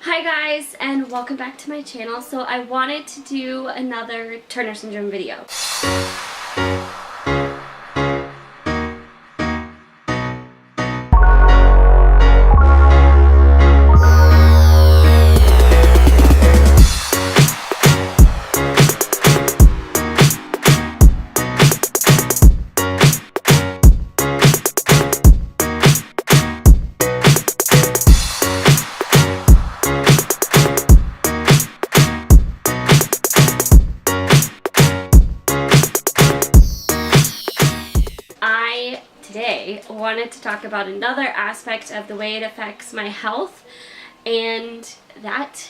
Hi guys, and welcome back to my channel. So I wanted to do another Turner syndrome video. Today wanted to talk about another aspect of the way it affects my health, and that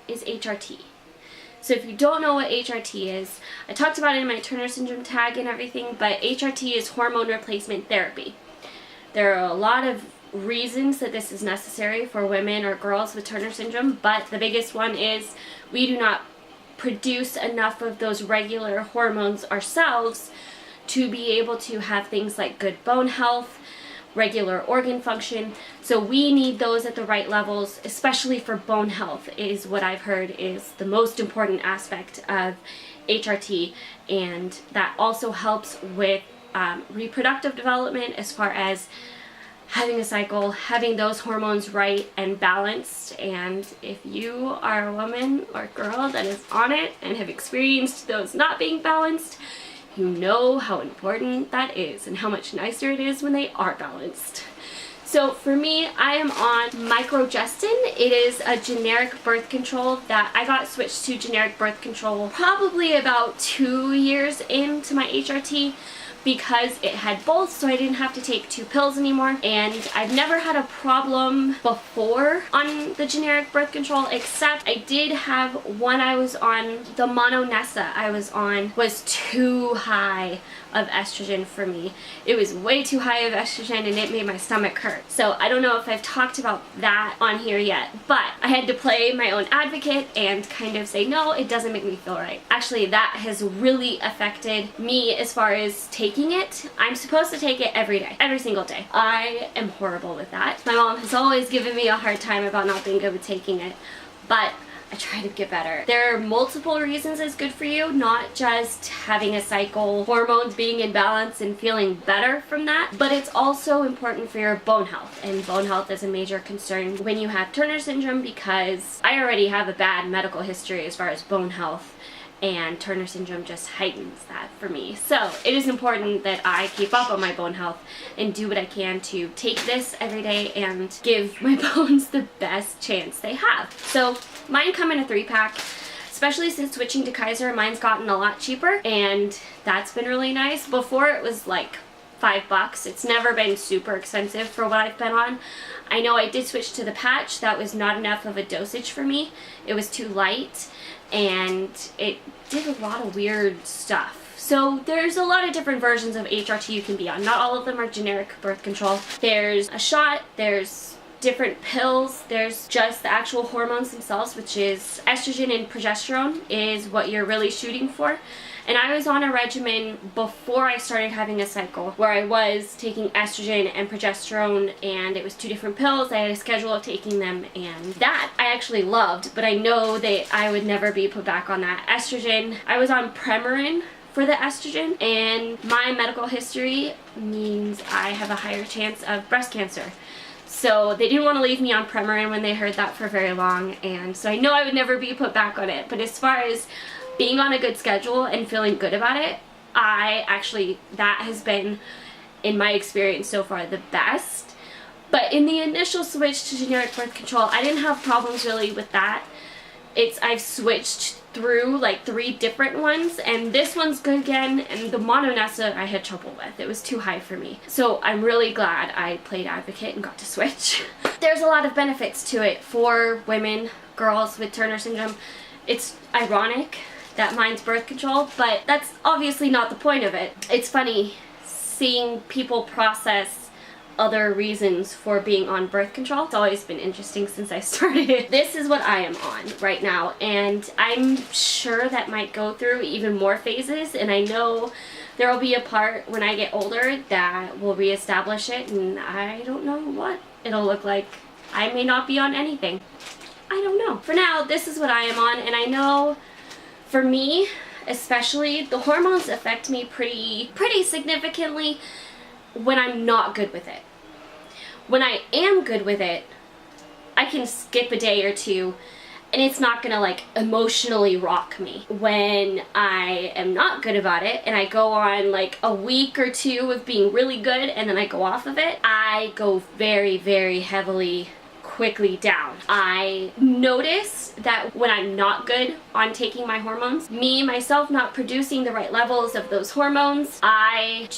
is HRT. So if you don't know what HRT is, I talked about it in my Turner syndrome tag and everything, but HRT is hormone replacement therapy. There are a lot of reasons that this is necessary for women or girls with Turner syndrome, but the biggest one is we do not produce enough of those regular hormones ourselves to be able to have things like good bone health, regular organ function. So we need those at the right levels, especially for bone health is what I've heard is the most important aspect of HRT, and that also helps with reproductive development as far as having a cycle, having those hormones right and balanced. And if you are a woman or girl that is on it and have experienced those not being balanced, you know how important that is and how much nicer it is when they are balanced. So for me, I am on microgestin. It is a generic birth control that I got switched to generic birth control probably about 2 years into my HRT, because it had both, so I didn't have to take 2 pills anymore. And I've never had a problem before on the generic birth control, except I did have one I was on. The mononessa I was on was too high of estrogen for me. It was way too high of estrogen and it made my stomach hurt. So I don't know if I've talked about that on here yet, but I had to play my own advocate and kind of say, no, it doesn't make me feel right. Actually, that has really affected me as far as taking it. I'm supposed to take it every day, every single day. I am horrible with that. My mom has always given me a hard time about not being good with taking it, but I try to get better. There are multiple reasons it's good for you, not just having a cycle, hormones being in balance and feeling better from that, but it's also important for your bone health. And bone health is a major concern when you have Turner syndrome, because I already have a bad medical history as far as bone health, and Turner syndrome just heightens that for me. So it is important that I keep up on my bone health and do what I can to take this every day and give my bones the best chance they have. So mine come in a 3-pack. Especially since switching to Kaiser, mine's gotten a lot cheaper, and that's been really nice. Before it was like $5. It's never been super expensive for what I've been on. I know I did switch to the patch. That was not enough of a dosage for me. It was too light and it did a lot of weird stuff. So there's a lot of different versions of HRT you can be on. Not all of them are generic birth control. There's a shot, there's different pills, there's just the actual hormones themselves, which is estrogen and progesterone is what you're really shooting for. And I was on a regimen before I started having a cycle where I was taking estrogen and progesterone, and it was 2 different pills. I had a schedule of taking them, and that I actually loved, but I know that I would never be put back on that. Estrogen, I was on Premarin for the estrogen, and my medical history means I have a higher chance of breast cancer. So they didn't want to leave me on Premarin when they heard that for very long, and so I know I would never be put back on it. But as far as being on a good schedule and feeling good about it, that has been, in my experience so far, the best. But in the initial switch to generic birth control, I didn't have problems really with that. I've switched through like 3 different ones, and this one's good again, and the mononessa I had trouble with. It was too high for me. So I'm really glad I played advocate and got to switch. There's a lot of benefits to it for women, girls with Turner syndrome. It's ironic that mine's birth control, but that's obviously not the point of it. It's funny seeing people process other reasons for being on birth control. It's always been interesting since I started. This is what I am on right now, and I'm sure that might go through even more phases, and I know there will be a part when I get older that will reestablish it, and I don't know what it'll look like. I may not be on anything. I don't know. don't know. For now, this is what I am on, and I know for me, especially, the hormones affect me pretty significantly when I'm not good with it. When I am good with it, I can skip a day or two and it's not gonna like emotionally rock me. When I am not good about it and I go on like a week or two of being really good and then I go off of it, I go very, very heavily quickly down. I notice that when I'm not good on taking my hormones, myself not producing the right levels of those hormones, I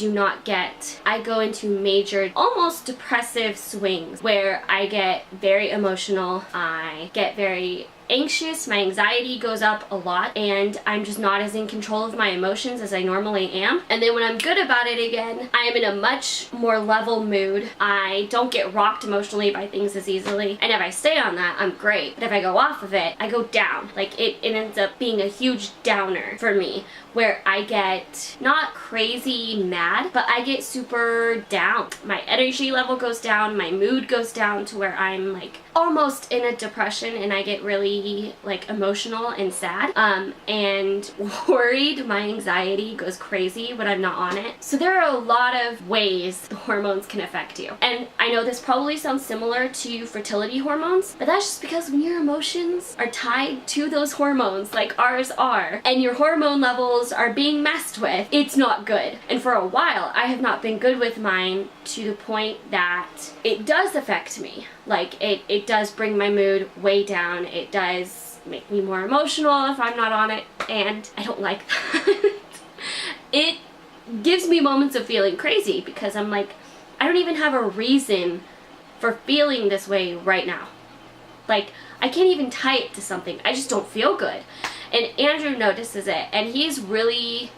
go into major, almost depressive swings where I get very emotional, I get very anxious, my anxiety goes up a lot, and I'm just not as in control of my emotions as I normally am. And then when I'm good about it again, I am in a much more level mood. I don't get rocked emotionally by things as easily, and if I stay on that, I'm great. But if I go off of it, I go down. Like it ends up being a huge downer for me, where I get not crazy mad, but I get super down. My energy level goes down, my mood goes down to where I'm like almost in a depression, and I get really like emotional and sad and worried. My anxiety goes crazy when I'm not on it. So there are a lot of ways the hormones can affect you, and I know this probably sounds similar to fertility hormones, but that's just because when your emotions are tied to those hormones like ours are, and your hormone levels are being messed with, it's not good. And for a while I have not been good with mine to the point that it does affect me. Like it does bring my mood way down. It does make me more emotional if I'm not on it, and I don't like that. It gives me moments of feeling crazy because I'm like, I don't even have a reason for feeling this way right now. Like I can't even tie it to something. I just don't feel good. And Andrew notices it, and he's really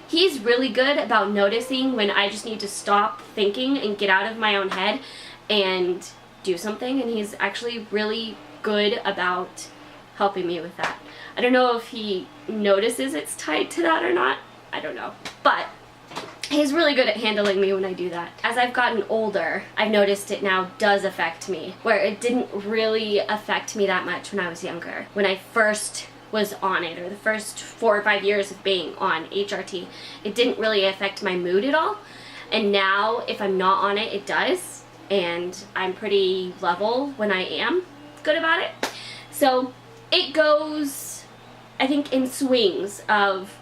good about noticing when I just need to stop thinking and get out of my own head and do something, and he's actually really good about helping me with that. I don't know if he notices it's tied to that or not. I don't know. But he's really good at handling me when I do that. As I've gotten older, I've noticed it now does affect me, where it didn't really affect me that much when I was younger. When I first was on it, or the first 4 or 5 years of being on HRT, it didn't really affect my mood at all. And now if I'm not on it, it does. And I'm pretty level when I am good about it. So it goes, I think, in swings of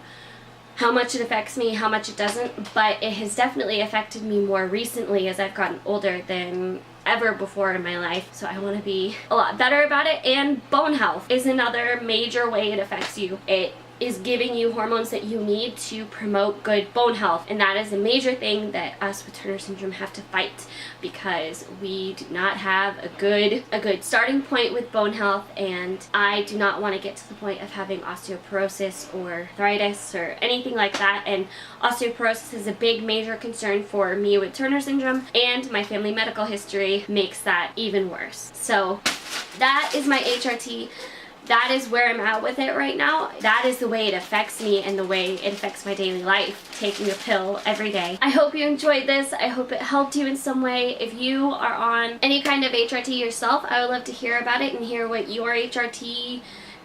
how much it affects me, how much it doesn't, but it has definitely affected me more recently as I've gotten older than ever before in my life. So I want to be a lot better about it. And bone health is another major way it affects you. It is giving you hormones that you need to promote good bone health, and that is a major thing that us with Turner syndrome have to fight, because we do not have a good starting point with bone health, and I do not want to get to the point of having osteoporosis or arthritis or anything like that. And osteoporosis is a big major concern for me with Turner syndrome, and my family medical history makes that even worse. So that is my HRT. That is where I'm at with it right now. That is the way it affects me and the way it affects my daily life, taking a pill every day. I hope you enjoyed this. I hope it helped you in some way. If you are on any kind of HRT yourself, I would love to hear about it and hear what your HRT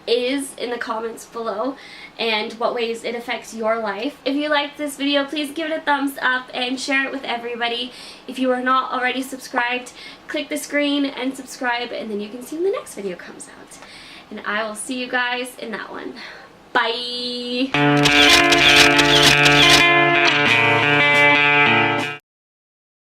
is in the comments below and what ways it affects your life. If you liked this video, please give it a thumbs up and share it with everybody. If you are not already subscribed, click the screen and subscribe, and then you can see when the next video comes out. And I will see you guys in that one. Bye!